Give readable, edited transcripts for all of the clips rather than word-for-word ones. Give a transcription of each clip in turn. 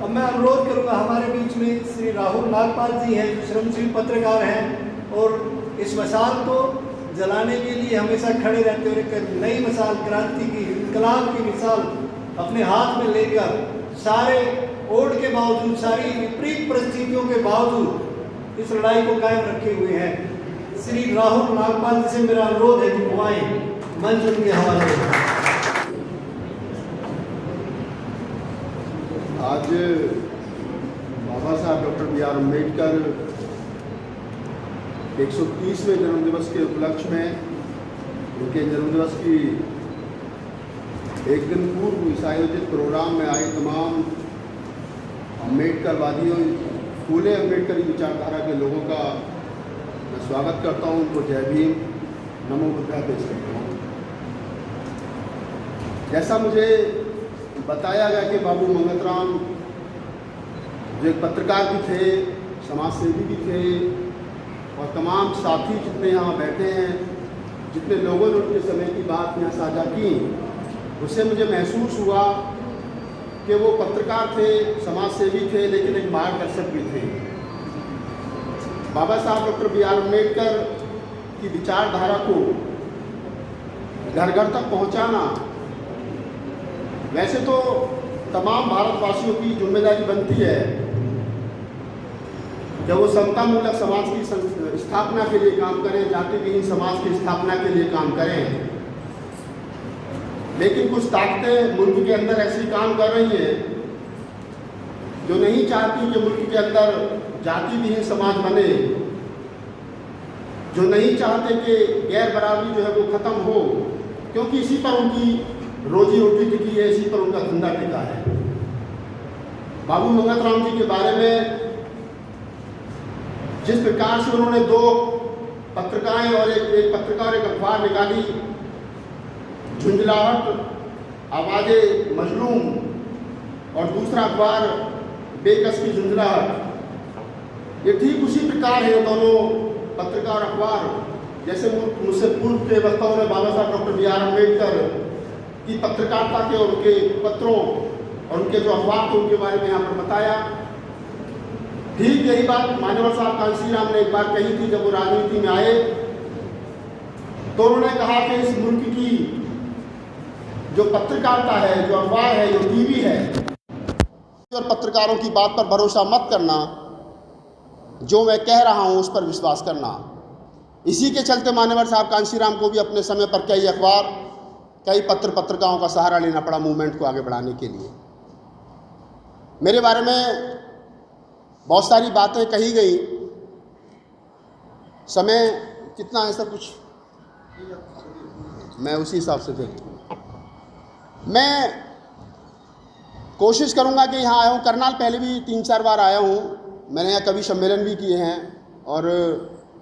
अब मैं अनुरोध करूंगा, हमारे बीच में श्री राहुल नागपाल जी हैं जो श्रमजीवी पत्रकार हैं और इस मसाल को जलाने के लिए हमेशा खड़े रहते हुए एक नई मिसाल, क्रांति की, इनकलाब की मिसाल अपने हाथ में लेकर सारे ओड के बावजूद, सारी विपरीत परिस्थितियों के बावजूद इस लड़ाई को कायम रखे हुए हैं। श्री राहुल नागपाल जी से मेरा अनुरोध है कि वो आए, मंच उनके हवाले। आज बाबा साहब डॉक्टर बी.आर. अम्बेडकर 130वें जन्मदिवस के उपलक्ष्य में उनके जन्मदिवस की एक दिन पूर्व इस आयोजित प्रोग्राम में आए तमाम अम्बेडकरवादियों, फूले अम्बेडकरी विचारधारा के लोगों का मैं स्वागत करता हूं, उनको जय भीम, नमो बुद्धाय पेश करता हूं। जैसा मुझे बताया गया कि बाबू मंगतराम जो एक पत्रकार भी थे, समाजसेवी भी थे, और तमाम साथी जितने यहाँ बैठे हैं, जितने लोगों ने उनके समय की बात यहाँ साझा की, उससे मुझे महसूस हुआ कि वो पत्रकार थे, समाजसेवी थे, लेकिन एक मार्गदर्शक भी थे। बाबा साहब डॉक्टर बी.आर. अम्बेडकर की विचारधारा को घर घर तक पहुँचाना वैसे तो तमाम भारतवासियों की जिम्मेदारी बनती है जब वो समतामूलक समाज की स्थापना के लिए काम करें, जाति विहीन समाज की स्थापना के लिए काम करें। लेकिन कुछ ताकतें मुल्क के अंदर ऐसी काम कर रही हैं जो नहीं चाहती कि मुल्क के अंदर जाति विहीन समाज बने, जो नहीं चाहते कि गैर बराबरी जो है वो खत्म हो, क्योंकि इसी पर उनकी रोजी रोटी टिकी है, इसी पर उनका धंधा टिका है। बाबू मंगतराम जी के बारे में जिस प्रकार से उन्होंने दो पत्रिकाएं और एक पत्रिका और एक अखबार निकाली, झुंझलाहट आवाज़े मजलूम और दूसरा अखबार बेकस की झुंझलाहट, ये ठीक उसी प्रकार है दोनों पत्रिका और अखबार जैसे मुझसे पूर्व के वक्ताओं ने बाबा साहब डॉक्टर बी.आर. अम्बेडकर की पत्रकारिता के और उनके पत्रों और उनके जो अखबार थे उनके बारे में यहाँ पर बताया। ठीक यही बात मान्यवर साहब कांशीराम ने एक बार कही थी जब वो राजनीति में आए, तो उन्होंने कहा कि इस मुल्क की जो पत्रकारिता है, जो अखबार है, जो टीवी है, और पत्रकारों की बात पर भरोसा मत करना, जो मैं कह रहा हूँ उस पर विश्वास करना। इसी के चलते मान्यवर साहब कांशीराम को भी अपने समय पर कई अखबार, कई पत्रिकाओं का सहारा लेना पड़ा मूवमेंट को आगे बढ़ाने के लिए। मेरे बारे में बहुत सारी बातें कही गई। समय कितना है सब कुछ, मैं उसी हिसाब से फिर मैं कोशिश करूंगा कि यहाँ आया हूँ। करनाल पहले भी 3-4 बार आया हूँ, मैंने यहाँ कभी सम्मेलन भी किए हैं, और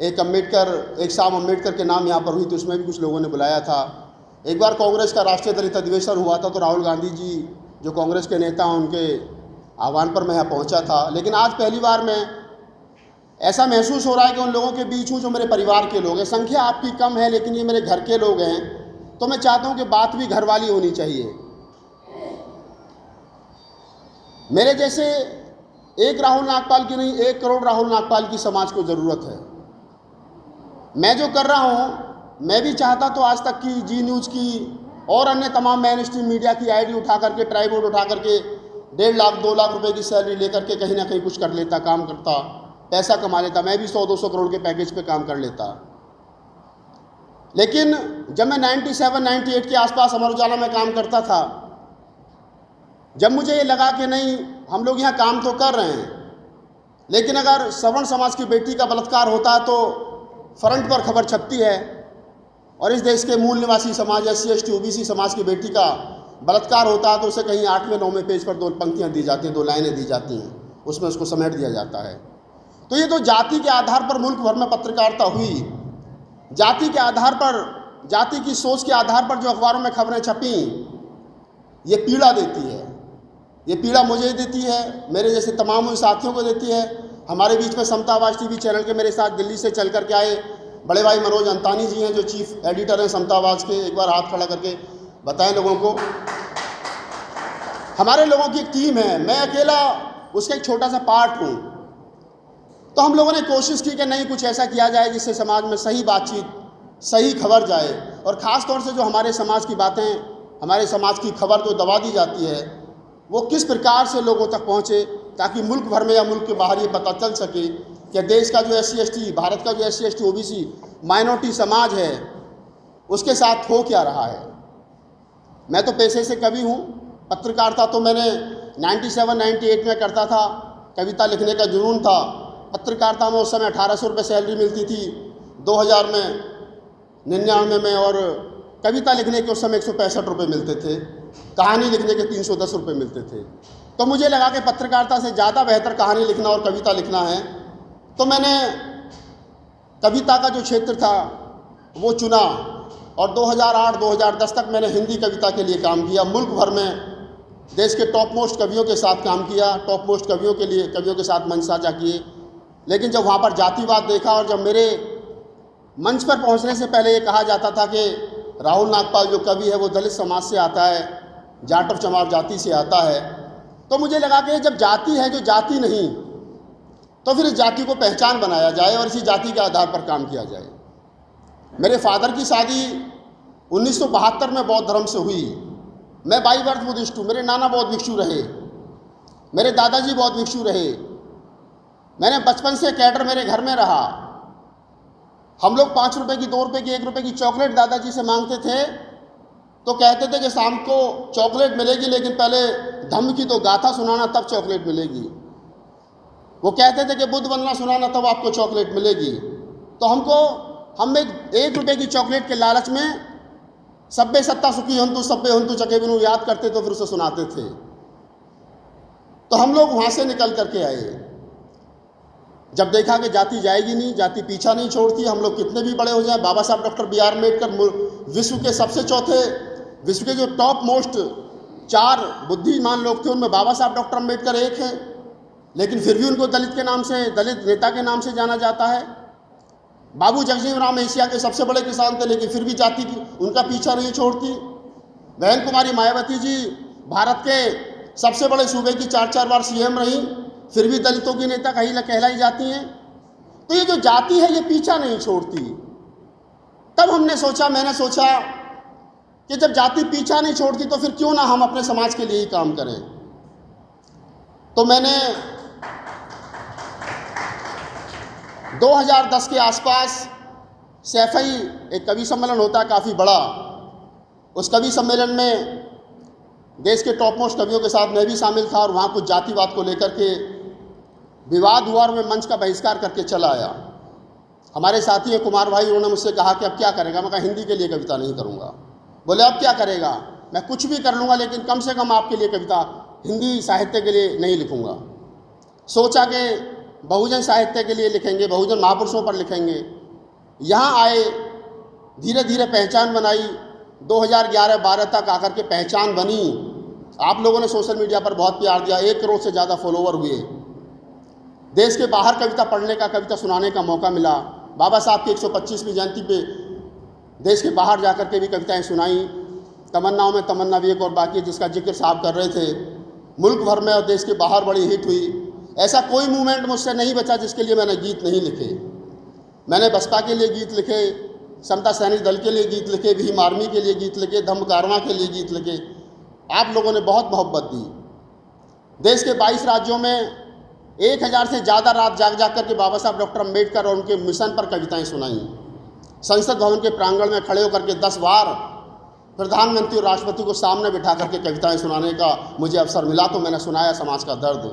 एक शाम अम्बेडकर के नाम यहाँ पर हुई तो उसमें भी कुछ लोगों ने बुलाया था। एक बार कांग्रेस का राष्ट्रीय दलित अधिवेशन हुआ था तो राहुल गांधी जी जो कांग्रेस के नेता हैं उनके आह्वान पर मैं यहाँ पहुँचा था। लेकिन आज पहली बार मैं ऐसा महसूस हो रहा है कि उन लोगों के बीच हूँ जो मेरे परिवार के लोग हैं। संख्या आपकी कम है लेकिन ये मेरे घर के लोग हैं, तो मैं चाहता हूँ कि बात भी घर वाली होनी चाहिए। मेरे जैसे एक राहुल नागपाल की नहीं, 1 करोड़ राहुल नागपाल की समाज को ज़रूरत है। मैं जो कर रहा हूँ, मैं भी चाहता तो आज तक की जी न्यूज़ की और अन्य तमाम मेन स्ट्रीम मीडिया की आईडी उठा करके, ट्राइबोर्ड उठा करके 1.5 लाख 2 लाख रुपए की सैलरी लेकर के कहीं ना कहीं कुछ कर लेता, काम करता, पैसा कमा लेता। मैं भी 100-200 करोड़ के पैकेज पे काम कर लेता। लेकिन जब मैं 97-98 के आसपास अमर उजाला में काम करता था, जब मुझे ये लगा कि नहीं, हम लोग यहाँ काम तो कर रहे हैं, लेकिन अगर सवर्ण समाज की बेटी का बलात्कार होता है तो फ्रंट पर खबर छपती है, और इस देश के मूल निवासी समाज SC ST OBC समाज की बेटी का बलात्कार होता है तो उसे कहीं 8वें-9वें पेज पर 2 पंक्तियाँ दी जाती हैं, 2 लाइनें दी जाती हैं, उसमें उसको समेट दिया जाता है। तो ये तो जाति के आधार पर मुल्क भर में पत्रकारिता हुई, जाति के आधार पर, जाति की सोच के आधार पर जो अखबारों में खबरें छपी, ये पीड़ा देती है। ये पीड़ा मुझे देती है, मेरे जैसे तमाम उन साथियों को देती है। हमारे बीच में समता आवाज़ टीवी चैनल के मेरे साथ दिल्ली से चल करके आए बड़े भाई मनोज अंतानी जी हैं, जो चीफ एडिटर हैं समता आवाज़ के। एक बार हाथ खड़ा करके बताएं लोगों को। हमारे लोगों की एक टीम है, मैं अकेला उसका एक छोटा सा पार्ट हूँ। तो हम लोगों ने कोशिश की कि नहीं, कुछ ऐसा किया जाए जिससे समाज में सही बातचीत, सही खबर जाए, और ख़ास तौर से जो हमारे समाज की बातें, हमारे समाज की खबर जो दबा दी जाती है, वो किस प्रकार से लोगों तक पहुँचे, ताकि मुल्क भर में या मुल्क के बाहर ये पता चल सके कि देश का जो SC/ST, भारत का जो SC/ST OBC माइनॉरिटी समाज है, उसके साथ हो क्या रहा है। मैं तो पेशे से कवि हूँ, पत्रकारिता तो मैंने 97-98 में करता था, कविता लिखने का जुनून था। पत्रकारिता में उस समय 1800 रुपये सैलरी मिलती थी, 2000 में, 99 में, और कविता लिखने के उस समय 165 रुपये मिलते थे, कहानी लिखने के 310 रुपये मिलते थे। तो मुझे लगा कि पत्रकारिता से ज़्यादा बेहतर कहानी लिखना और कविता लिखना है, तो मैंने कविता का जो क्षेत्र था वो चुना, और 2008-2010 तक मैंने हिंदी कविता के लिए काम किया। मुल्क भर में देश के टॉप मोस्ट कवियों के साथ काम किया, टॉप मोस्ट कवियों के लिए, कवियों के साथ मंच साझा किए। लेकिन जब वहाँ पर जातिवाद देखा, और जब मेरे मंच पर पहुँचने से पहले ये कहा जाता था कि राहुल नागपाल जो कवि है वो दलित समाज से आता है, जाट और चमार जाति से आता है, तो मुझे लगा कि जब जाति है जो जाति नहीं, तो फिर इस जाति को पहचान बनाया जाए और इसी जाति के आधार पर काम किया जाए। मेरे फादर की शादी 1972 में बौद्ध धर्म से हुई। मैं बाई बर्थ बुद्धिस्ट हूँ। मेरे नाना बौद्ध भिक्षु रहे, मेरे दादाजी बौद्ध भिक्षु रहे। मैंने बचपन से कैडर मेरे घर में रहा। हम लोग 5 रुपये की, 2 रुपये की, 1 रुपये की चॉकलेट दादाजी से मांगते थे, तो कहते थे कि शाम को चॉकलेट मिलेगी, लेकिन पहले धम्म की तो गाथा सुनाना, तब चॉकलेट मिलेगी। वो कहते थे कि बुद्ध वंदना सुनाना, तब आपको चॉकलेट मिलेगी। तो हम 1 रुपये की चॉकलेट के लालच में सब्बे सत्ता सुखी हंतु सब्बे हंतु चके बिनु याद करते, तो फिर उसे सुनाते थे। तो हम लोग वहाँ से निकल करके आए। जब देखा कि जाति जाएगी नहीं, जाति पीछा नहीं छोड़ती, हम लोग कितने भी बड़े हो जाएं, बाबा साहब डॉक्टर B.R. अम्बेडकर विश्व के सबसे चौथे, विश्व के जो टॉप मोस्ट 4 बुद्धिमान लोग थे, उनमें बाबा साहब डॉक्टर अम्बेडकर एक हैं, लेकिन फिर भी उनको दलित के नाम से, दलित नेता के नाम से जाना जाता है। बाबू जगजीवन राम एशिया के सबसे बड़े किसान थे, लेकिन फिर भी जाति की उनका पीछा नहीं छोड़ती। बहन कुमारी मायावती जी भारत के सबसे बड़े सूबे की 4-4 बार CM रही, फिर भी दलितों की नेता कहलाई जाती हैं। तो ये जो जाति है ये पीछा नहीं छोड़ती। तब मैंने सोचा कि जब जाति पीछा नहीं छोड़ती, तो फिर क्यों ना हम अपने समाज के लिए ही काम करें। तो मैंने 2010 के आसपास सैफई एक कवि सम्मेलन होता है काफ़ी बड़ा, उस कवि सम्मेलन में देश के टॉप मोस्ट कवियों के साथ मैं भी शामिल था, और वहाँ कुछ जातिवाद को लेकर के विवाद हुआ और मैं मंच का बहिष्कार करके चला आया। हमारे साथी हैं कुमार भाई, उन्होंने मुझसे कहा कि अब क्या करेगा। मैं कहा हिंदी के लिए कविता नहीं करूँगा। बोले अब क्या करेगा। मैं कुछ भी कर लूँगा, लेकिन कम से कम आपके लिए कविता हिंदी साहित्य के लिए नहीं लिखूँगा। सोचा कि बहुजन साहित्य के लिए लिखेंगे, बहुजन महापुरुषों पर लिखेंगे। यहाँ आए, धीरे धीरे पहचान बनाई। 2011-12 तक आकर के पहचान बनी। आप लोगों ने सोशल मीडिया पर बहुत प्यार दिया, 1 करोड़ से ज़्यादा फॉलोवर हुए। देश के बाहर कविता पढ़ने का, कविता सुनाने का मौका मिला। बाबा साहब की 125वीं जयंती पे देश के बाहर जाकर के भी कविताएं सुनाई। तमन्नाओं में तमन्ना भी एक और बाकी, जिसका जिक्र साहब कर रहे थे। मुल्क भर में और देश के बाहर बड़ी हिट हुई। ऐसा कोई मूवमेंट मुझसे नहीं बचा जिसके लिए मैंने गीत नहीं लिखे। मैंने बसपा के लिए गीत लिखे, समता सैनिक दल के लिए गीत लिखे, भीम आर्मी के लिए गीत लिखे, धम्म कारवां के लिए गीत लिखे। आप लोगों ने बहुत मोहब्बत दी। देश के 22 राज्यों में 1000 से ज़्यादा रात जाग करके बाबा साहब डॉक्टर अम्बेडकर और उनके मिशन पर कविताएं सुनाई। संसद भवन के प्रांगण में खड़े होकर के 10 बार प्रधानमंत्री और राष्ट्रपति को सामने बिठा करके कविताएं सुनाने का मुझे अवसर मिला, तो मैंने सुनाया समाज का दर्द।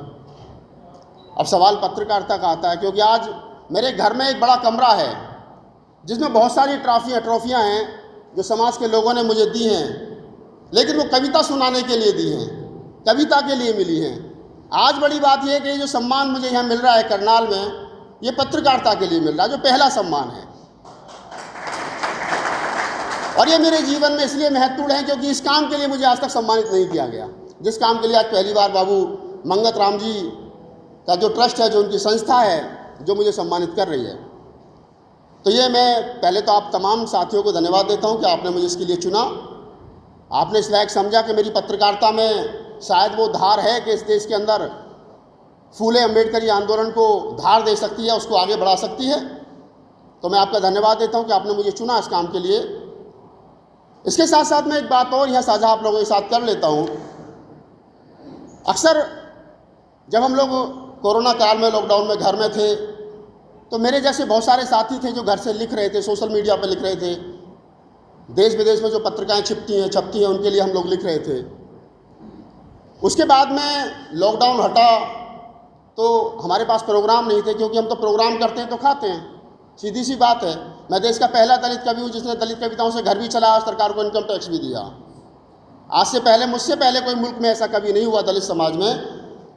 अब सवाल पत्रकारिता का आता है, क्योंकि आज मेरे घर में एक बड़ा कमरा है जिसमें बहुत सारी ट्रॉफियाँ हैं जो समाज के लोगों ने मुझे दी हैं, लेकिन वो कविता सुनाने के लिए दी हैं, कविता के लिए मिली हैं। आज बड़ी बात यह है कि जो सम्मान मुझे यहाँ मिल रहा है करनाल में, ये पत्रकारिता के लिए मिल रहा है, जो पहला सम्मान है। और ये मेरे जीवन में इसलिए महत्वपूर्ण है क्योंकि इस काम के लिए मुझे आज तक सम्मानित नहीं किया गया, जिस काम के लिए आज पहली बार बाबू मंगत राम जी का जो ट्रस्ट है, जो उनकी संस्था है, जो मुझे सम्मानित कर रही है। तो ये मैं पहले तो आप तमाम साथियों को धन्यवाद देता हूँ कि आपने मुझे इसके लिए चुना। आपने इस लायक समझा कि मेरी पत्रकारिता में शायद वो धार है कि इस देश के अंदर फूले अम्बेडकरी आंदोलन को धार दे सकती है, उसको आगे बढ़ा सकती है। तो मैं आपका धन्यवाद देता हूं कि आपने मुझे चुना इस काम के लिए। इसके साथ साथ मैं एक बात और यहाँ साझा आप लोगों के साथ कर लेता हूँ। अक्सर जब हम लोग कोरोना काल में लॉकडाउन में घर में थे तो मेरे जैसे बहुत सारे साथी थे जो घर से लिख रहे थे, सोशल मीडिया पर लिख रहे थे, देश विदेश में जो पत्रिकाएं छपती हैं उनके लिए हम लोग लिख रहे थे। उसके बाद में लॉकडाउन हटा तो हमारे पास प्रोग्राम नहीं थे, क्योंकि हम तो प्रोग्राम करते हैं तो खाते हैं, सीधी सी बात है। मैं देश का पहला दलित कवि हूँ जिसने दलित कविताओं से घर भी चलाया, सरकार को इनकम टैक्स भी दिया। आज से पहले, मुझसे पहले कोई मुल्क में ऐसा कवि नहीं हुआ दलित समाज में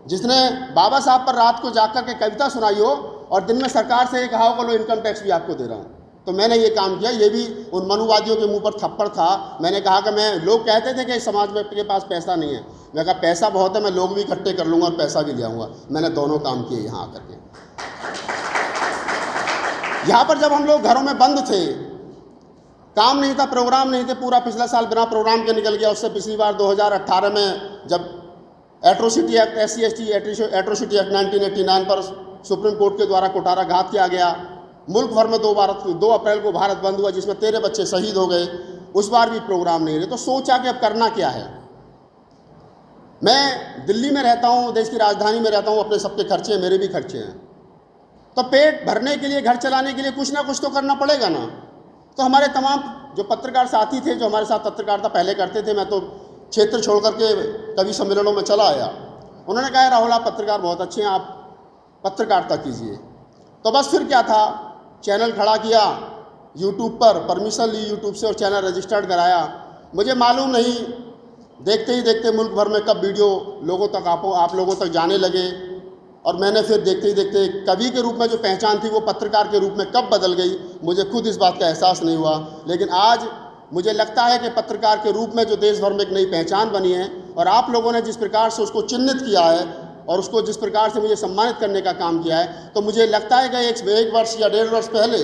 जिसने बाबा साहब पर रात को जाग कर के कविता सुनाई हो और दिन में सरकार से ये कहा हो लो इनकम टैक्स भी आपको दे रहा हूँ। तो मैंने ये काम किया। ये भी उन मनुवादियों के मुंह पर थप्पड़ था। मैंने कहा कि मैं, लोग कहते थे कि इस समाज में के पास पैसा नहीं है, मैं कहा पैसा बहुत है, मैं लोग भी इकट्ठे कर लूँगा और पैसा भी ले आऊँगा। मैंने दोनों काम किए यहाँ आकर के। यहाँ पर जब हम लोग घरों में बंद थे, काम नहीं था, प्रोग्राम नहीं थे, पूरा पिछला साल बिना प्रोग्राम के निकल गया। उससे पिछली बार 2018 में जब atrocity act, SC/ST atrocity act 1989 पर सुप्रीम कोर्ट के द्वारा कुठाराघात किया गया, मुल्क भर में 2 अप्रैल को भारत बंद हुआ जिसमें 13 बच्चे शहीद हो गए, उस बार भी प्रोग्राम नहीं रहे। तो सोचा कि अब करना क्या है। मैं दिल्ली में रहता हूँ, देश की राजधानी में रहता हूँ, अपने सबके खर्चे हैं, मेरे भी खर्चे हैं। तो पेट भरने के लिए, घर चलाने के लिए कुछ ना कुछ तो करना पड़ेगा ना। तो हमारे तमाम जो पत्रकार साथी थे, जो हमारे साथ पत्रकारिता पहले करते थे, मैं तो क्षेत्र छोड़ करके कवि सम्मेलनों में चला आया, उन्होंने कहा राहुल आप पत्रकार बहुत अच्छे हैं, आप पत्रकारिता कीजिए। तो बस फिर क्या था, चैनल खड़ा किया यूट्यूब पर, परमिशन ली यूट्यूब से और चैनल रजिस्टर्ड कराया। मुझे मालूम नहीं, देखते ही देखते मुल्क भर में कब वीडियो लोगों तक आप लोगों तक जाने लगे, और मैंने फिर देखते ही देखते कवि के रूप में जो पहचान थी वो पत्रकार के रूप में कब बदल गई, मुझे खुद इस बात का एहसास नहीं हुआ। लेकिन आज मुझे लगता है कि पत्रकार के रूप में जो देश भर में एक नई पहचान बनी है, और आप लोगों ने जिस प्रकार से उसको चिन्हित किया है और उसको जिस प्रकार से मुझे सम्मानित करने का काम किया है, तो मुझे लगता है कि एक वर्ष या 1.5 वर्ष पहले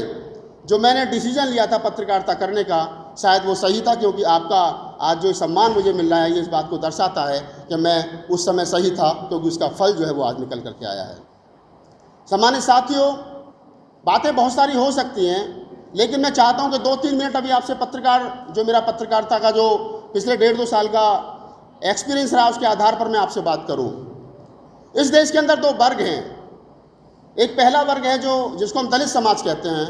जो मैंने डिसीजन लिया था पत्रकारिता करने का, शायद वो सही था। क्योंकि आपका आज जो सम्मान मुझे मिल रहा है ये इस बात को दर्शाता है कि मैं उस समय सही था, क्योंकि उसका फल जो है वो आज निकल करके आया है। सम्मानित साथियों, बातें बहुत सारी हो सकती हैं, लेकिन मैं चाहता हूं कि 2-3 मिनट अभी आपसे जो मेरा पत्रकारिता का जो पिछले 1.5-2 साल का एक्सपीरियंस रहा उसके आधार पर मैं आपसे बात करूं। इस देश के अंदर 2 वर्ग हैं। एक पहला वर्ग है जिसको हम दलित समाज कहते हैं,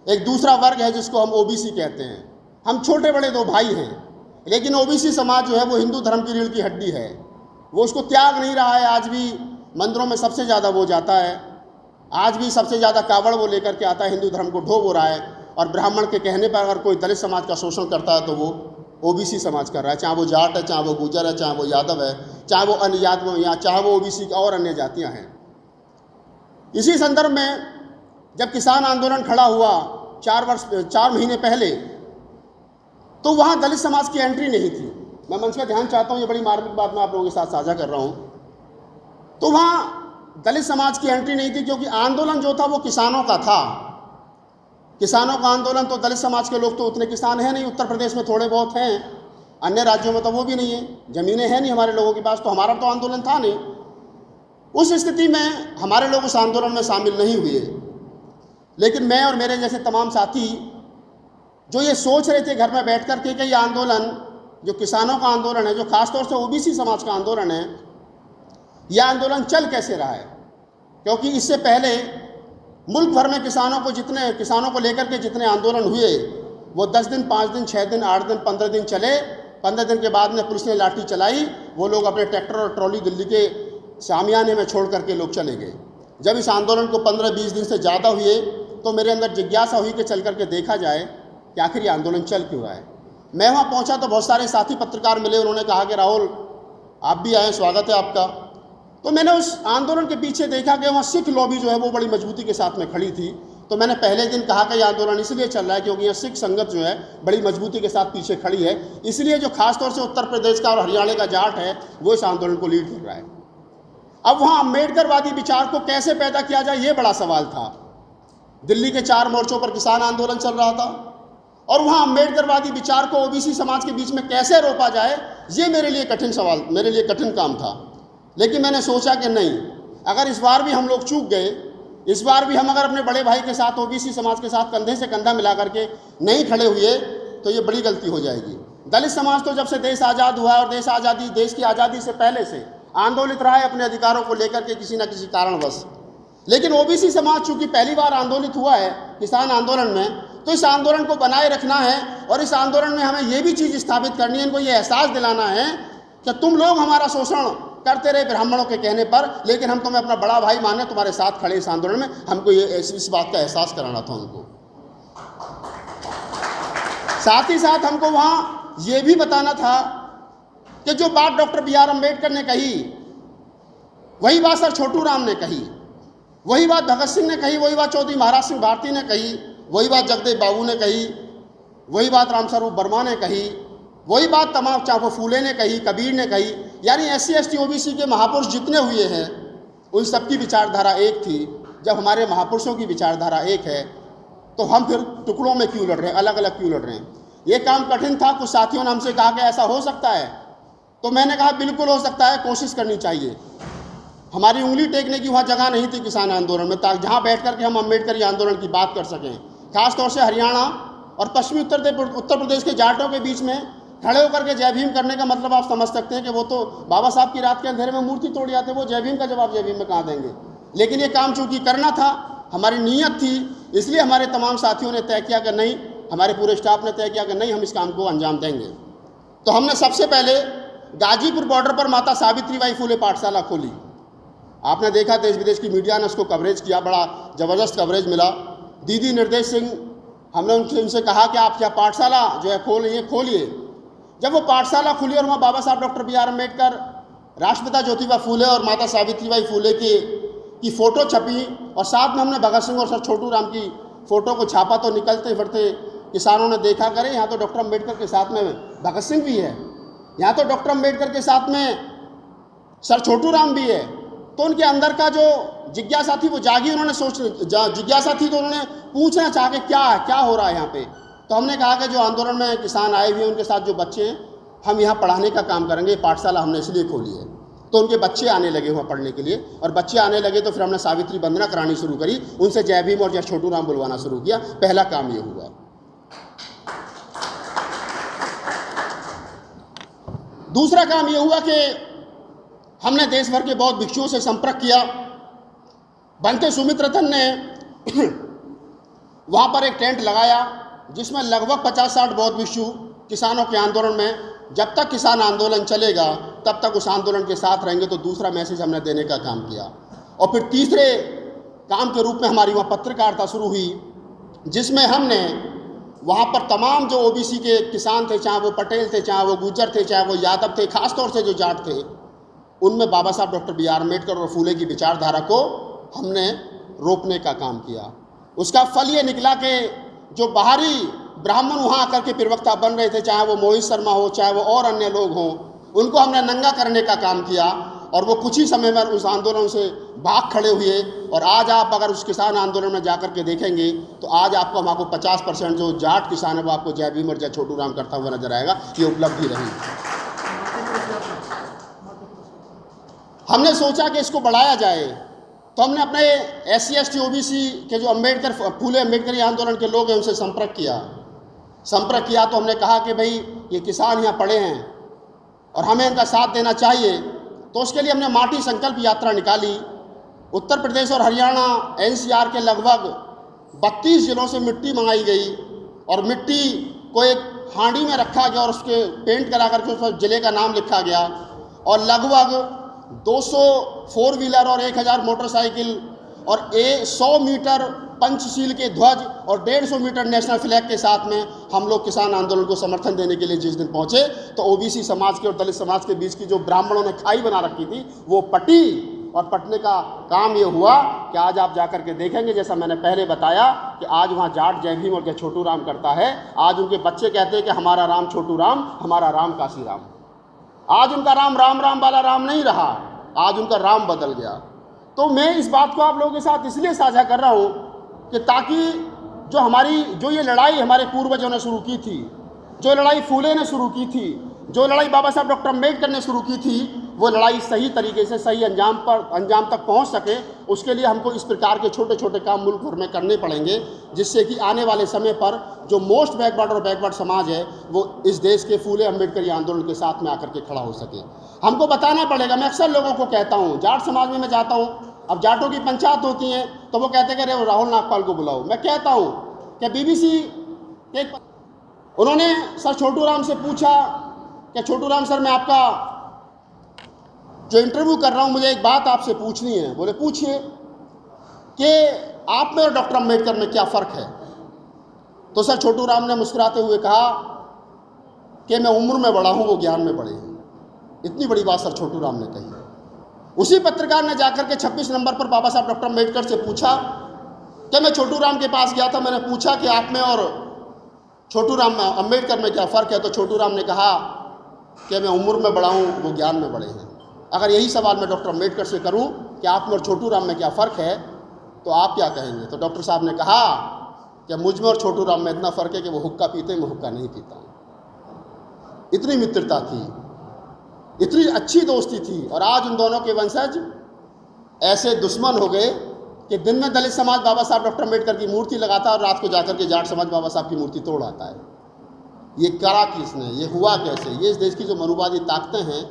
एक दूसरा वर्ग है जिसको हम OBC कहते हैं। हम छोटे बड़े 2 भाई हैं, लेकिन OBC समाज जो है वो हिंदू धर्म की रीढ़ की हड्डी है, वो उसको त्याग नहीं रहा है। आज भी मंदिरों में सबसे ज़्यादा वो जाता है, आज भी सबसे ज़्यादा कावड़ वो लेकर के आता है, हिंदू धर्म को ढो हो रहा है। और ब्राह्मण के कहने पर अगर कोई दलित समाज का शोषण करता है तो वो OBC समाज कर रहा है, चाहे वो जाट है, चाहे वो गुर्जर है, चाहे वो यादव है, चाहे वो अन्य यादव या चाहे वो OBC और अन्य जातियाँ हैं। इसी संदर्भ में जब किसान आंदोलन खड़ा हुआ 4 महीने पहले, तो वहाँ दलित समाज की एंट्री नहीं थी। मैं मंच का ध्यान चाहता हूँ, ये बड़ी मार्मिक बात मैं आप लोगों के साथ साझा कर रहा हूँ। तो वहाँ दलित समाज की एंट्री नहीं थी, क्योंकि आंदोलन जो था वो किसानों का था। किसानों का आंदोलन, तो दलित समाज के लोग तो उतने किसान हैं नहीं, उत्तर प्रदेश में थोड़े बहुत हैं, अन्य राज्यों में तो वो भी नहीं है, ज़मीनें हैं नहीं हमारे लोगों के पास, तो हमारा तो आंदोलन था नहीं। उस स्थिति में हमारे लोग उस आंदोलन में शामिल नहीं हुए। लेकिन मैं और मेरे जैसे तमाम साथी जो ये सोच रहे थे घर में बैठ कर के कि ये आंदोलन जो किसानों का आंदोलन है, जो खासतौर से OBC समाज का आंदोलन है, यह आंदोलन चल कैसे रहा है। क्योंकि इससे पहले मुल्क भर में किसानों को लेकर के जितने आंदोलन हुए वो 10 दिन, 5 दिन, 6 दिन, 8 दिन, 15 दिन चले। 15 दिन के बाद में पुलिस ने लाठी चलाई, वो लोग अपने ट्रैक्टर और ट्रॉली दिल्ली के शामियाने में छोड़ करके लोग चले गए। जब इस आंदोलन को 15-20 दिन से ज़्यादा हुए तो मेरे अंदर जिज्ञासा हुई कि चल करके देखा जाए कि आखिर ये आंदोलन चल क्यों रहा है। मैं वहाँ पहुँचा तो बहुत सारे साथी पत्रकार मिले, उन्होंने कहा कि राहुल आप भी आए, स्वागत है आपका। तो मैंने उस आंदोलन के पीछे देखा कि वहाँ सिख लॉबी जो है वो बड़ी मजबूती के साथ में खड़ी थी। तो मैंने पहले दिन कहा कि यह आंदोलन इसलिए चल रहा है क्योंकि यहाँ सिख संगत जो है बड़ी मजबूती के साथ पीछे खड़ी है, इसलिए जो खासतौर से उत्तर प्रदेश का और हरियाणा का जाट है वो इस आंदोलन को लीड कर रहा है। अब वहाँ अम्बेडकरवादी विचार को कैसे पैदा किया जाए ये बड़ा सवाल था। दिल्ली के 4 मोर्चों पर किसान आंदोलन चल रहा था और वहाँ अम्बेडकरवादी विचार को OBC समाज के बीच में कैसे रोका जाए, ये मेरे लिए कठिन काम था। लेकिन मैंने सोचा कि नहीं, अगर इस बार भी हम लोग चूक गए, इस बार भी हम अगर अपने बड़े भाई के साथ, ओबीसी समाज के साथ कंधे से कंधा मिला करके नहीं खड़े हुए तो ये बड़ी गलती हो जाएगी। दलित समाज तो जब से देश आज़ाद हुआ और देश की आज़ादी से पहले से आंदोलित रहा है अपने अधिकारों को लेकर के किसी न किसी कारणवश। लेकिन ओबीसी समाज चूंकि पहली बार आंदोलित हुआ है किसान आंदोलन में, तो इस आंदोलन को बनाए रखना है और इस आंदोलन में हमें ये भी चीज़ स्थापित करनी है, इनको ये एहसास दिलाना है कि तुम लोग हमारा शोषण करते रहे ब्राह्मणों के कहने पर, लेकिन हम तुम्हें अपना बड़ा भाई माने, तुम्हारे साथ खड़े इस आंदोलन में। हमको ये इस बात का एहसास कराना था उनको। साथ ही साथ हमको वहाँ ये भी बताना था कि जो बात डॉक्टर बी.आर. अम्बेडकर ने कही, वही बात सर छोटू राम ने कही, वही बात भगत सिंह ने कही, वही बात चौधरी महाराज सिंह भारती ने कही, वही बात जगदेव बाबू ने कही, वही बात रामस्वरूप वर्मा ने कही, वही बात तमाम चाहे वो फूले ने कही, कबीर ने कही। यानी SC ST OBC के महापुरुष जितने हुए हैं उन सबकी विचारधारा एक थी। जब हमारे महापुरुषों की विचारधारा एक है तो हम फिर टुकड़ों में क्यों लड़ रहे हैं, अलग अलग क्यों लड़ रहे हैं। ये काम कठिन था। कुछ साथियों ने हमसे कहा कि ऐसा हो सकता है, तो मैंने कहा बिल्कुल हो सकता है, कोशिश करनी चाहिए। हमारी उंगली टेकने की वहाँ जगह नहीं थी किसान आंदोलन में, ताकि जहाँ बैठ कर के हम अम्बेडकरी आंदोलन की बात कर सकें। खासतौर से हरियाणा और पश्चिमी उत्तर प्रदेश के जाटों के बीच में खड़े होकर के जय भीम करने का मतलब आप समझ सकते हैं कि वो तो बाबा साहब की रात के अंधेरे में मूर्ति तोड़ जाते, वो जय भीम का जवाब जय भीम में कहाँ देंगे। लेकिन ये काम चूंकि करना था, हमारी नीयत थी, इसलिए हमारे तमाम साथियों ने तय किया कि नहीं, हमारे पूरे स्टाफ ने तय किया कि नहीं, हम इस काम को अंजाम देंगे। तो हमने सबसे पहले गाजीपुर बॉर्डर पर माता सावित्रीबाई फूले पाठशाला खोली। आपने देखा देश विदेश की मीडिया ने उसको कवरेज किया, बड़ा ज़बरदस्त कवरेज मिला। दीदी निर्देश सिंह, हमने उनसे कहा कि आप क्या पाठशाला जो है खोलिए। जब वो पाठशाला खुली और वहाँ बाबा साहब डॉक्टर बी.आर. अम्बेडकर, राष्ट्रपिता ज्योतिबा फूले और माता सावित्रीबाई फूले की फ़ोटो छपी और साथ में हमने भगत सिंह और सर छोटू राम की फ़ोटो को छापा, तो निकलते फिरते किसानों ने देखा, करे यहाँ तो डॉक्टर अम्बेडकर के साथ में भगत सिंह भी है, यहाँ तो डॉक्टर अम्बेडकर के साथ में सर छोटू राम भी है। तो उनके अंदर का जो जिज्ञासा थी वो जागी, उन्होंने जिज्ञासा थी तो उन्होंने पूछना चाहा कि क्या हो रहा है यहाँ पे। तो हमने कहा कि जो आंदोलन में किसान आए हुए हैं उनके साथ जो बच्चे हैं, हम यहाँ पढ़ाने का काम करेंगे। पाठशाला हमने इसलिए खोली है। तो उनके बच्चे आने लगे वहाँ पढ़ने के लिए, और बच्चे आने लगे तो फिर हमने सावित्री वंदना करानी शुरू करी, उनसे जय भीम और जय छोटू राम बुलवाना शुरू किया। पहला काम ये हुआ। दूसरा काम ये हुआ कि हमने देश भर के बौद्ध भिक्षुओं से संपर्क किया। बनते सुमित्रतन ने वहाँ पर एक टेंट लगाया जिसमें लगभग 50-60 बौद्ध भिक्षु किसानों के आंदोलन में, जब तक किसान आंदोलन चलेगा तब तक उस आंदोलन के साथ रहेंगे, तो दूसरा मैसेज हमने देने का काम किया। और फिर तीसरे काम के रूप में हमारी वहाँ पत्रकारिता शुरू हुई, जिसमें हमने वहाँ पर तमाम जो OBC के किसान थे, चाहे वो पटेल थे, चाहे वो गुर्जर थे, चाहे वो यादव थे, खासतौर से जो जाट थे, उनमें बाबा साहब डॉक्टर बी.आर. अम्बेडकर और फूले की विचारधारा को हमने रोकने का काम किया। उसका फल ये निकला कि जो बाहरी ब्राह्मण वहाँ आकर के प्रवक्ता बन रहे थे, चाहे वो मोहित शर्मा हो, चाहे वो और अन्य लोग हों, उनको हमने नंगा करने का काम किया। और वो कुछ ही समय में उस आंदोलन से भाग खड़े हुए। और आज आप अगर उस किसान आंदोलन में जाकर के देखेंगे तो आज आपको वहाँ को 50% जो जाट किसान है वो आपको जय भीम और जय छोटू राम करता हुआ नजर आएगा। ये उपलब्धि रही। हमने सोचा कि इसको बढ़ाया जाए, तो हमने अपने SC ST OBC के जो फूले अम्बेडकरी आंदोलन के लोग हैं उनसे संपर्क किया। तो हमने कहा कि भाई ये किसान यहाँ पड़े हैं और हमें इनका साथ देना चाहिए। तो उसके लिए हमने माटी संकल्प यात्रा निकाली। उत्तर प्रदेश और हरियाणा NCR के लगभग 32 जिलों से मिट्टी मंगाई गई और मिट्टी को एक हांडी में रखा गया और उसके पेंट करा करके उस पर जिले का नाम लिखा गया। और लगभग 200 4 व्हीलर और 1000 मोटरसाइकिल और 100 मीटर पंचशील के ध्वज और 150 मीटर नेशनल फ्लैग के साथ में हम लोग किसान आंदोलन को समर्थन देने के लिए जिस दिन पहुंचे, तो OBC समाज के और दलित समाज के बीच की जो ब्राह्मणों ने खाई बना रखी थी वो पटी। और पटने का काम ये हुआ कि आज आप जाकर के देखेंगे, जैसा मैंने पहले बताया कि आज वहाँ जाट जय भीम और जय छोटू राम करता है। आज उनके बच्चे कहते हैं कि हमारा राम छोटू राम, हमारा राम काशी राम। आज उनका राम राम वाला राम नहीं रहा, आज उनका राम बदल गया। तो मैं इस बात को आप लोगों के साथ इसलिए साझा कर रहा हूँ कि ताकि जो ये लड़ाई हमारे पूर्वजों ने शुरू की थी, जो लड़ाई फूले ने शुरू की थी, जो लड़ाई बाबा साहब डॉक्टर अम्बेडकर ने शुरू की थी वो लड़ाई सही तरीके से सही अंजाम तक पहुंच सके, उसके लिए हमको इस प्रकार के छोटे छोटे काम मुल्क भर में करने पड़ेंगे, जिससे कि आने वाले समय पर जो मोस्ट बैकवर्ड और बैकवर्ड समाज है वो इस देश के फूले अम्बेडकरी आंदोलन के साथ में आकर के खड़ा हो सके। हमको बताना पड़ेगा। मैं अक्सर लोगों को कहता हूँ, जाट समाज में मैं जाता हूँ, अब जाटों की पंचायत होती हैं तो वो कहते हैं कि अरे राहुल नागपाल को बुलाओ। मैं कहता हूँ कि BBC के उन्होंने सर छोटू राम से पूछा कि छोटू राम सर, मैं आपका जो इंटरव्यू कर रहा हूँ मुझे एक बात आपसे पूछनी है। बोले पूछिए कि आप में और डॉक्टर अम्बेडकर में क्या फ़र्क है। तो सर छोटू राम ने मुस्कुराते हुए कहा कि मैं उम्र में बड़ा हूँ, वो ज्ञान में बड़े हैं। इतनी बड़ी बात सर छोटू राम ने कही। उसी पत्रकार ने जाकर के 26 नंबर पर बाबा साहब डॉक्टर अम्बेडकर से पूछा कि मैं छोटू राम के पास गया था, मैंने पूछा कि आप में और छोटू राम अम्बेडकर में क्या फ़र्क है। तो छोटू राम ने कहा कि मैं उम्र में बड़ा हूँ, वो ज्ञान में बड़े हैं। अगर यही सवाल मैं डॉक्टर अम्बेडकर से करूं कि आप में और छोटू राम में क्या फ़र्क है तो आप क्या कहेंगे। तो डॉक्टर साहब ने कहा कि मुझ में और छोटू राम में इतना फ़र्क है कि वो हुक्का पीते हैं, मैं हुक्का नहीं पीता हूँ। इतनी मित्रता थी, इतनी अच्छी दोस्ती थी। और आज उन दोनों के वंशज ऐसे दुश्मन हो गए कि दिन में दलित समाज बाबा साहब डॉक्टर अम्बेडकर की मूर्ति लगाता है और रात को जाकर के जाट समाज बाबा साहब की मूर्ति तोड़ आता है। ये करा किसने, ये हुआ कैसे। ये इस देश की जो मनुवादी ताकतें हैं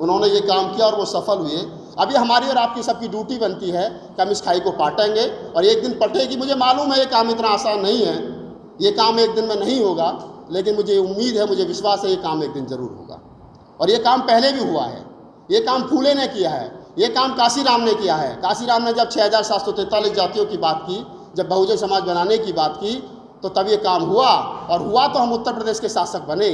उन्होंने ये काम किया और वो सफल हुए। अभी हमारी और आपकी सबकी ड्यूटी बनती है कि हम इस खाई को पाटेंगे और एक दिन पटेगी। मुझे मालूम है ये काम इतना आसान नहीं है, ये काम एक दिन में नहीं होगा, लेकिन मुझे उम्मीद है, मुझे विश्वास है ये काम एक दिन ज़रूर होगा। और ये काम पहले भी हुआ है। ये काम फूले ने किया है, ये काम काशीराम ने किया है। काशीराम ने जब 6743 जातियों की बात की, जब बहुजन समाज बनाने की बात की, तो तब ये काम हुआ। और हुआ तो हम उत्तर प्रदेश के शासक बने,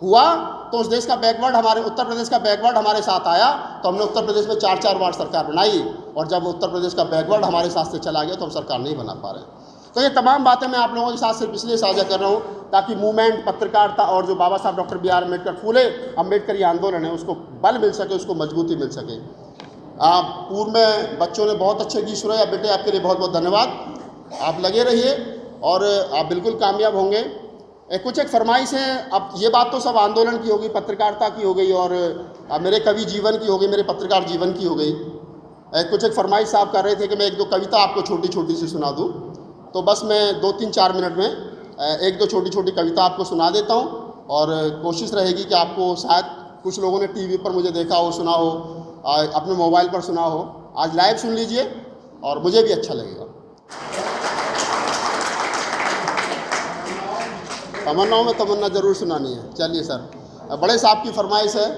हुआ तो उस देश का बैकवर्ड हमारे उत्तर प्रदेश का बैकवर्ड हमारे साथ आया, तो हमने उत्तर प्रदेश में 4-4 बार सरकार बनाई। और जब उत्तर प्रदेश का बैकवर्ड हमारे साथ से चला गया तो हम सरकार नहीं बना पा रहे। तो ये तमाम बातें मैं आप लोगों के साथ सिर्फ इसलिए साझा कर रहा हूँ ताकि मूवमेंट, पत्रकारिता और जो बाबा साहब डॉक्टर B.R. अम्बेडकर फूले अम्बेडकरी आंदोलन है उसको बल मिल सके, उसको मजबूती मिल सके। पूर्व में बच्चों ने बहुत अच्छे गीत सुनाए। बेटे आपके लिए बहुत बहुत धन्यवाद। आप लगे रहिए और आप बिल्कुल कामयाब होंगे। कुछ एक फरमाइश है। अब ये बात तो सब आंदोलन की होगी, पत्रकारिता की हो गई और मेरे कवि जीवन की हो गई, मेरे पत्रकार जीवन की हो गई। कुछ एक फरमाइश साहब कर रहे थे कि मैं 1-2 कविता आपको छोटी छोटी सी सुना दूं, तो बस मैं 2-3-4 मिनट में 1-2 छोटी छोटी कविता आपको सुना देता हूं। और कोशिश रहेगी कि आपको, शायद कुछ लोगों ने टीवी पर मुझे देखा हो, सुना हो, अपने मोबाइल पर सुना हो, आज लाइव सुन लीजिए और मुझे भी अच्छा लगेगा। तमन्नाओं में तमन्ना ज़रूर सुनानी है। चलिए सर, बड़े साहब की फरमाइश है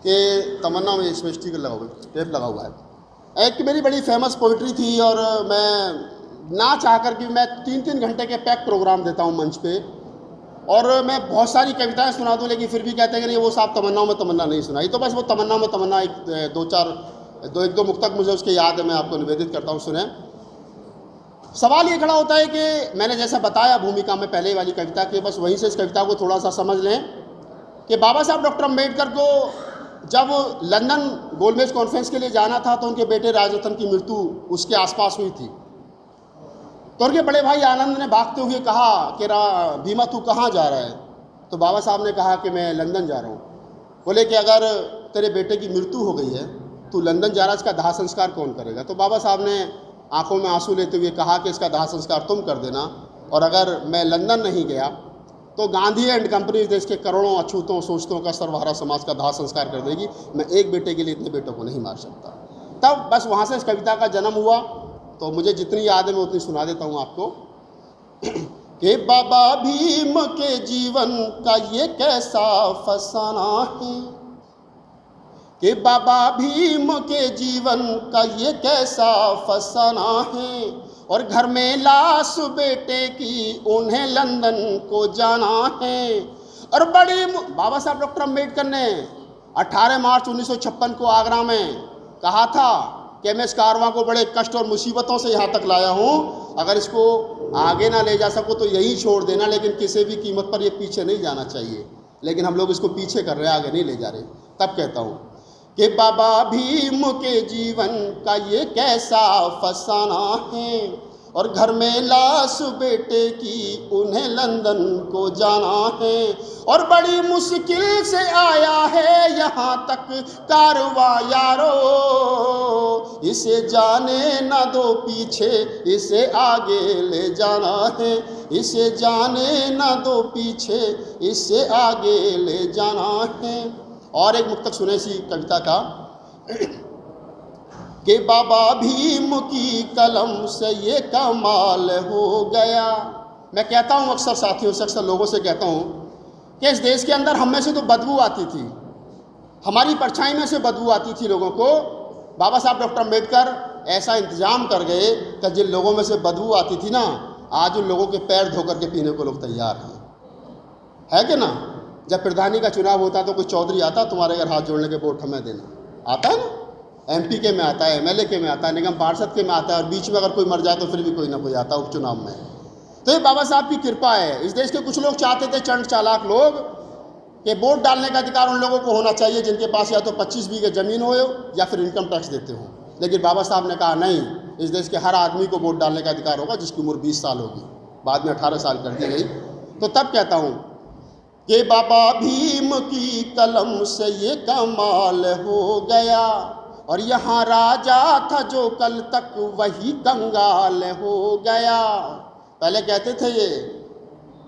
कि तमन्ना में इसमें स्टिकर लगा हुआ, टेप लगा हुआ है। एक मेरी बड़ी फेमस पोइट्री थी और मैं ना चाह कर कि मैं 3-3 घंटे के पैक प्रोग्राम देता हूँ मंच पे और मैं बहुत सारी कविताएं सुना दूँ, लेकिन फिर भी कहते हैं कि नहीं वो साहब तमन्नाओं में तमन्ना नहीं सुनाई। तो बस वो तमन्नाओं में तमन्ना 1-2 मुक्तक मुझे उसके याद है, मैं आपको निवेदित करता हूँ, सुने। सवाल ये खड़ा होता है कि मैंने जैसा बताया भूमिका में पहले वाली कविता के, बस वहीं से इस कविता को थोड़ा सा समझ लें कि बाबा साहब डॉक्टर अम्बेडकर को जब लंदन गोलमेज कॉन्फ्रेंस के लिए जाना था तो उनके बेटे राजरतन की मृत्यु उसके आसपास हुई थी। तो उनके बड़े भाई आनंद ने भागते हुए कहा कि भीमा तू कहाँ जा रहा है। तो बाबा साहब ने कहा कि मैं लंदन जा रहा हूँ। बोले कि अगर तेरे बेटे की मृत्यु हो गई है तो लंदन जा रहा है, इसका दाह संस्कार कौन करेगा। तो बाबा साहब ने आंखों में आंसू लेते हुए कहा कि इसका दाह संस्कार तुम कर देना, और अगर मैं लंदन नहीं गया तो गांधी एंड कंपनी देश के करोड़ों अछूतों सोचतों का सर्वहारा समाज का दाह संस्कार कर देगी। मैं एक बेटे के लिए इतने बेटों को नहीं मार सकता। तब बस वहाँ से इस कविता का जन्म हुआ। तो मुझे जितनी याद है मैं उतनी सुना देता हूँ आपको कि बाबा भीम के जीवन का ये कैसा फसाना है, कि बाबा भीम के जीवन का ये कैसा फसाना है, और घर में लाश बेटे की उन्हें लंदन को जाना है। और बड़ी बाबा साहब डॉक्टर अम्बेडकर ने 18 मार्च 1956 को आगरा में कहा था कि मैं इस कारवां को बड़े कष्ट और मुसीबतों से यहाँ तक लाया हूँ, अगर इसको आगे ना ले जा सको तो यहीं छोड़ देना, लेकिन किसी भी कीमत पर ये पीछे नहीं जाना चाहिए। लेकिन हम लोग इसको पीछे कर रहे हैं, आगे नहीं ले जा रहे। तब कहता हूँ कि बाबा भीम के जीवन का ये कैसा फसाना है, और घर में लाश बेटे की उन्हें लंदन को जाना है, और बड़ी मुश्किल से आया है यहाँ तक कारवा यारो, इसे जाने ना दो पीछे, इसे आगे ले जाना है, इसे जाने ना दो पीछे, इसे आगे ले जाना है। और एक मुक्तक सुने सी कविता का कि बाबा भीम की कलम से ये कमाल हो गया। मैं कहता हूँ अक्सर साथियों से, अक्सर लोगों से कहता हूँ कि इस देश के अंदर हम में से तो बदबू आती थी, हमारी परछाई में से बदबू आती थी लोगों को। बाबा साहब डॉक्टर अम्बेडकर ऐसा इंतजाम कर गए कि जिन लोगों में से बदबू आती थी ना, आज उन लोगों के पैर धोकर के पीने को लोग तैयार हैं, है कि ना। जब प्रधानी का चुनाव होता तो कोई चौधरी आता तुम्हारे घर हाथ जोड़ने के वोट हमें देना, आता है ना। एमपी के में आता है, एमएलए के में आता है, निगम पार्षद के में आता है, और बीच में अगर कोई मर जाए तो फिर भी कोई ना कोई आता है उपचुनाव में। तो ये बाबा साहब की कृपा है। इस देश के कुछ लोग चाहते थे, चंड चालाक लोग, कि वोट डालने का अधिकार उन लोगों को होना चाहिए जिनके पास या तो 25 बीघे ज़मीन हो या फिर इनकम टैक्स देते हो। लेकिन बाबा साहब ने कहा नहीं, इस देश के हर आदमी को वोट डालने का अधिकार होगा जिसकी उम्र 20 साल होगी। बाद में 18 साल कर दी गई। तो तब कहता हूँ कि बाबा भीम की कलम से ये कमाल हो गया, और यहाँ राजा था जो कल तक वही कंगाल हो गया। पहले कहते थे ये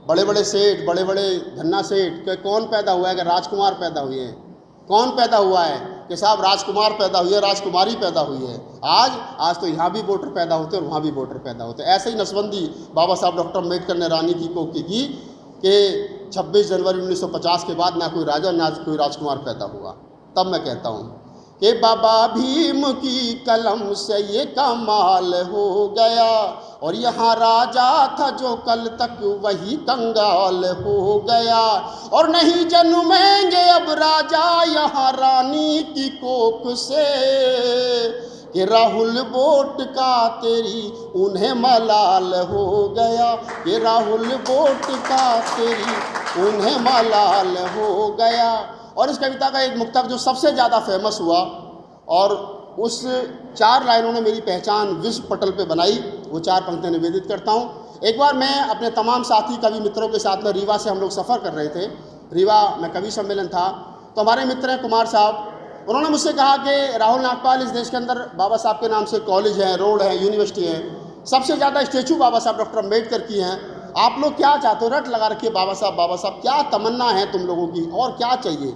बड़े बड़े सेठ, बड़े बड़े धन्ना सेठ कि कौन पैदा हुआ है कि राजकुमार पैदा हुए हैं, कौन पैदा हुआ है कि साहब राजकुमार पैदा हुए, राजकुमारी पैदा हुई है। आज तो यहाँ भी वोटर पैदा होते हैं और वहाँ भी वोटर पैदा होते हैं। ऐसे ही नसबंदी बाबा साहब डॉक्टर अम्बेडकर ने रानी की को की कि 26 जनवरी 1950 के बाद ना कोई राजा ना कोई राजकुमार पैदा हुआ। तब मैं कहता हूँ कि बाबा भीम की कलम से ये कमाल हो गया, और यहाँ राजा था जो कल तक वही कंगाल हो गया, और नहीं जन्मेंगे अब राजा यहाँ रानी की कोख से, कि राहुल वोट का तेरी उन्हें मलाल हो गया, कि राहुल वोट का तेरी उन्हें मलाल हो गया। और इस कविता का एक मुक्तक जो सबसे ज़्यादा फेमस हुआ और उस 4 लाइनों ने मेरी पहचान विश्व पटल पे बनाई, वो 4 पंक्तियाँ निवेदित करता हूँ। एक बार मैं अपने तमाम साथी कवि मित्रों के साथ में रीवा से हम लोग सफ़र कर रहे थे। रीवा में कवि सम्मेलन था, तो हमारे मित्र हैं कुमार साहब, उन्होंने मुझसे कहा कि राहुल नागपाल, इस देश के अंदर बाबा साहब के नाम से कॉलेज हैं, रोड हैं, यूनिवर्सिटी हैं, सबसे ज़्यादा स्टेचू बाबा साहब डॉक्टर अम्बेडकर की हैं। आप लोग क्या चाहते हो? रट लगा रखिए बाबा साहब, क्या तमन्ना है तुम लोगों की और क्या चाहिए?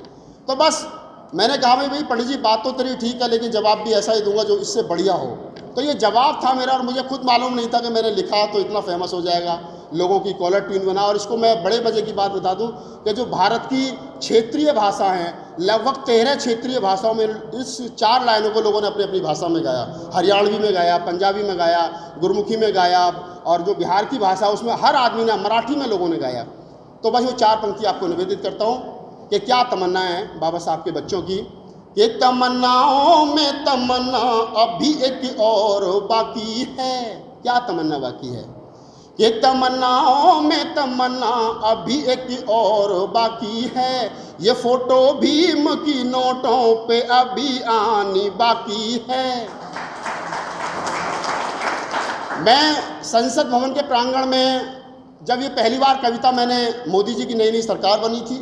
तो बस मैंने कहा भाई पंडित जी बात तो तेरी ठीक है, लेकिन जवाब भी ऐसा ही दूंगा जो इससे बढ़िया हो। तो ये जवाब था मेरा, और मुझे खुद मालूम नहीं था कि मैंने लिखा तो इतना फेमस हो जाएगा, लोगों की कॉलर ट्यून बना। और इसको मैं बड़े मजे की बात बता दूं कि जो भारत की क्षेत्रीय भाषा हैं, लगभग 13 क्षेत्रीय भाषाओं में इस 4 लाइनों को लोगों ने अपनी अपनी भाषा में गाया। हरियाणवी में गाया, पंजाबी में गाया, गुरमुखी में गाया, और जो बिहार की भाषा उसमें हर आदमी ने, मराठी में लोगों ने गाया। तो बस वो 4 पंक्ति आपको निवेदित करता हूँ कि क्या तमन्ना है बाबा साहब के बच्चों की। कि तमन्नाओं में तमन्ना अभी एक और बाकी है। क्या तमन्ना बाकी है? कि तमन्नाओं में तमन्ना अभी एक और बाकी है, ये फोटो भीम की नोटों पे अभी आनी बाकी है। मैं संसद भवन के प्रांगण में जब ये पहली बार कविता, मैंने मोदी जी की नई नई सरकार बनी थी,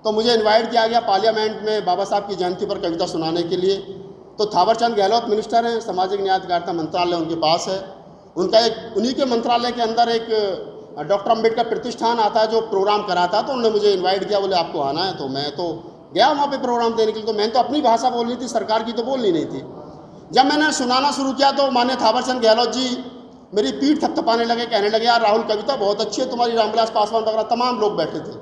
तो मुझे इनवाइट किया गया पार्लियामेंट में बाबा साहब की जयंती पर कविता सुनाने के लिए। तो थावरचंद गहलोत मिनिस्टर हैं, सामाजिक न्याय अधिकारिता मंत्रालय उनके पास है, उनका एक उन्हीं के मंत्रालय के अंदर एक डॉक्टर अम्बेडकर प्रतिष्ठान आता है जो प्रोग्राम कराता है। तो उन्होंने मुझे इन्वाइट किया, बोले आपको आना है। तो मैं तो गया वहाँ पे प्रोग्राम देने के लिए। तो मैंने तो अपनी भाषा बोलनी थी, सरकार की तो बोलनी नहीं थी। जब मैंने सुनाना शुरू किया तो माननीय थावरचंद गहलोत जी मेरी पीठ थपथपाने लगे, कहने लगे यार राहुल कविता बहुत अच्छी है तुम्हारी, रामविलास पासवान वगैरह तमाम लोग बैठे थे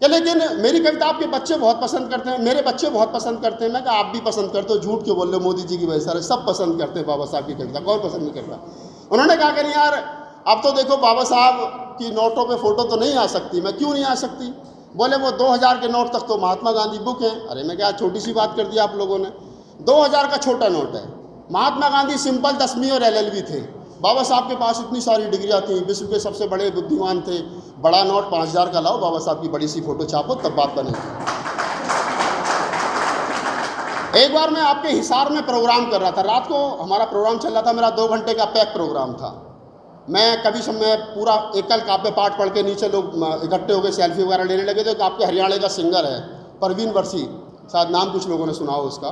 कि लेकिन मेरी कविता आपके बच्चे बहुत पसंद करते हैं, मेरे बच्चे बहुत पसंद करते हैं। मैं कहा आप भी पसंद करते हो, झूठ क्यों बोल रहे हो, मोदी जी की वजह से सब पसंद करते हैं बाबा साहब की कविता, कौन पसंद नहीं करता। उन्होंने कहा कि यार अब तो देखो बाबा साहब की नोटों पे फोटो तो नहीं आ सकती। मैं क्यों नहीं आ सकती? बोले वो 2000 के नोट तक तो महात्मा गांधी बुक है। अरे मैं क्या छोटी सी बात कर दी आप लोगों ने, 2000 का छोटा नोट है। महात्मा गांधी सिंपल 10वीं और LLB थे, बाबा साहब के पास इतनी सारी डिग्रियां थी, विश्व के सबसे बड़े बुद्धिमान थे। बड़ा नोट 5000 का लाओ, बाबा साहब की बड़ी सी फोटो छापो, तब बात बनेगी। एक बार मैं आपके हिसार में प्रोग्राम कर रहा था, रात को हमारा प्रोग्राम चल रहा था, मेरा 2 घंटे का पैक प्रोग्राम था। मैं कभी समय पूरा एकल काव्य पाठ पढ़ के नीचे लोग इकट्ठे हो गए सेल्फी वगैरह लेने लगे। तो आपके हरियाणा का सिंगर है परवीन वर्सी, शायद नाम कुछ लोगों ने सुना हो उसका।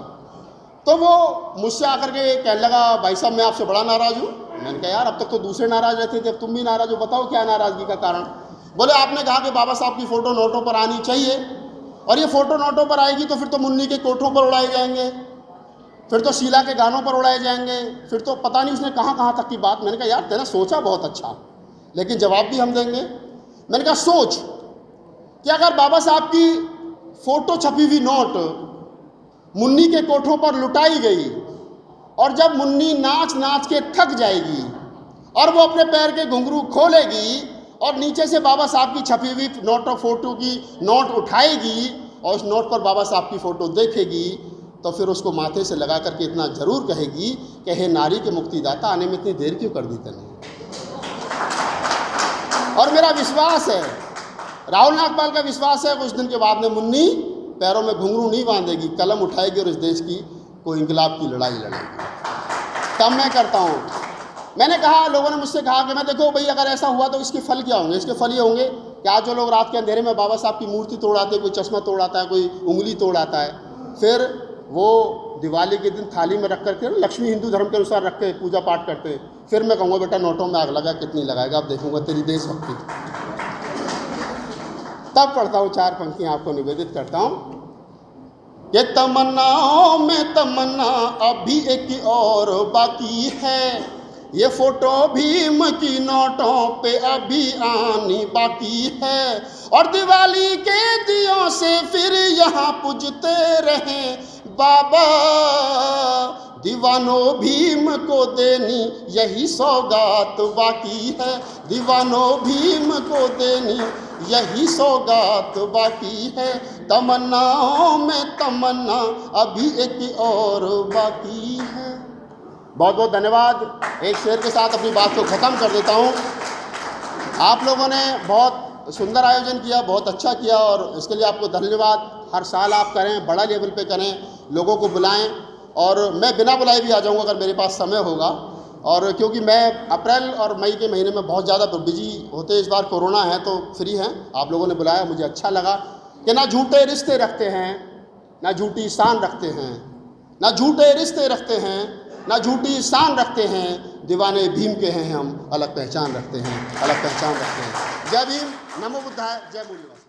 तो वो मुझसे आकर के कहने लगा, भाई साहब मैं आपसे बड़ा नाराज़ हूँ। मैंने कहा यार अब तक तो दूसरे नाराज़ रहते थे, अब तुम भी नाराज़ हो, बताओ क्या नाराज़गी का कारण। बोले आपने कहा कि बाबा साहब की फ़ोटो नोटों पर आनी चाहिए, और ये फ़ोटो नोटों पर आएगी तो फिर तो मुन्नी के कोठों पर उड़ाए जाएंगे, फिर तो शीला के गानों पर उड़ाए जाएंगे, फिर तो पता नहीं उसने कहाँ कहाँ तक की बात। मैंने कहा यार तेरा सोचा बहुत अच्छा, लेकिन जवाब भी हम देंगे। मैंने कहा सोच कि अगर बाबा साहब की फ़ोटो छपी हुई नोट मुन्नी के कोठों पर लुटाई गई, और जब मुन्नी नाच नाच के थक जाएगी और वो अपने पैर के घुंघरू खोलेगी और नीचे से बाबा साहब की छपी हुई फ़ोटो की नोट उठाएगी और उस नोट पर बाबा साहब की फ़ोटो देखेगी, तो फिर उसको माथे से लगा करके इतना ज़रूर कहेगी कि हे नारी के मुक्तिदाता, आने में इतनी देर क्यों कर दी तूने। और मेरा विश्वास है, राहुल नागपाल का विश्वास है, कुछ दिन के बाद में मुन्नी पैरों में घुंघरू नहीं बांधेगी, कलम उठाएगी और इस देश की कोई इंकलाब की लड़ाई लड़ेगी। तब मैं करता हूँ। मैंने कहा, लोगों ने मुझसे कहा कि मैं देखो भाई अगर ऐसा हुआ तो इसके फल क्या होंगे। इसके फल ये होंगे कि आज जो लोग रात के अंधेरे में बाबा साहब की मूर्ति तोड़ आते हैं, कोई चश्मा तोड़ आता है, कोई उंगली तोड़ आता है, फिर वो दिवाली के दिन थाली में रख करके लक्ष्मी हिंदू धर्म के अनुसार रख के पूजा पाठ करते हैं, फिर मैं कहूँगा बेटा नोटों में आग लगा, कितनी लगाएगा, अब देखूँगा तेरी देशभक्ति। तब पढ़ता हूँ 4 पंक्तियाँ आपको निवेदित करता हूँ। ये तमन्नाओं में तमन्ना अभी एक और बाकी है, ये फोटो भीम की नोटों पे अभी आनी बाकी है, और दिवाली के दियों से फिर यहाँ पूजते रहें बाबा, दीवानो भीम को देनी यही सौगात बाकी है, दीवानो भीम को देनी यही सौगात बाकी है, तमन्नाओं में तमन्ना अभी एक और बाकी है। बहुत बहुत धन्यवाद। एक शेर के साथ अपनी बात को ख़त्म कर देता हूँ। आप लोगों ने बहुत सुंदर आयोजन किया, बहुत अच्छा किया, और इसके लिए आपको धन्यवाद। हर साल आप करें, बड़ा लेवल पे करें, लोगों को बुलाएं, और मैं बिना बुलाए भी आ जाऊंगा अगर मेरे पास समय होगा। और क्योंकि मैं अप्रैल और मई के महीने में बहुत ज़्यादा बिजी होते, इस बार कोरोना है तो फ्री हैं। आप लोगों ने बुलाया, मुझे अच्छा लगा कि ना झूठे रिश्ते रखते हैं, ना झूठी शान रखते हैं, ना झूठे रिश्ते रखते हैं, ना झूठी शान रखते हैं, दीवाने भीम के हैं हम, अलग पहचान रखते हैं, अलग पहचान रखते हैं। जय भीम, नमो बुद्धाय, जय मूल्यवान।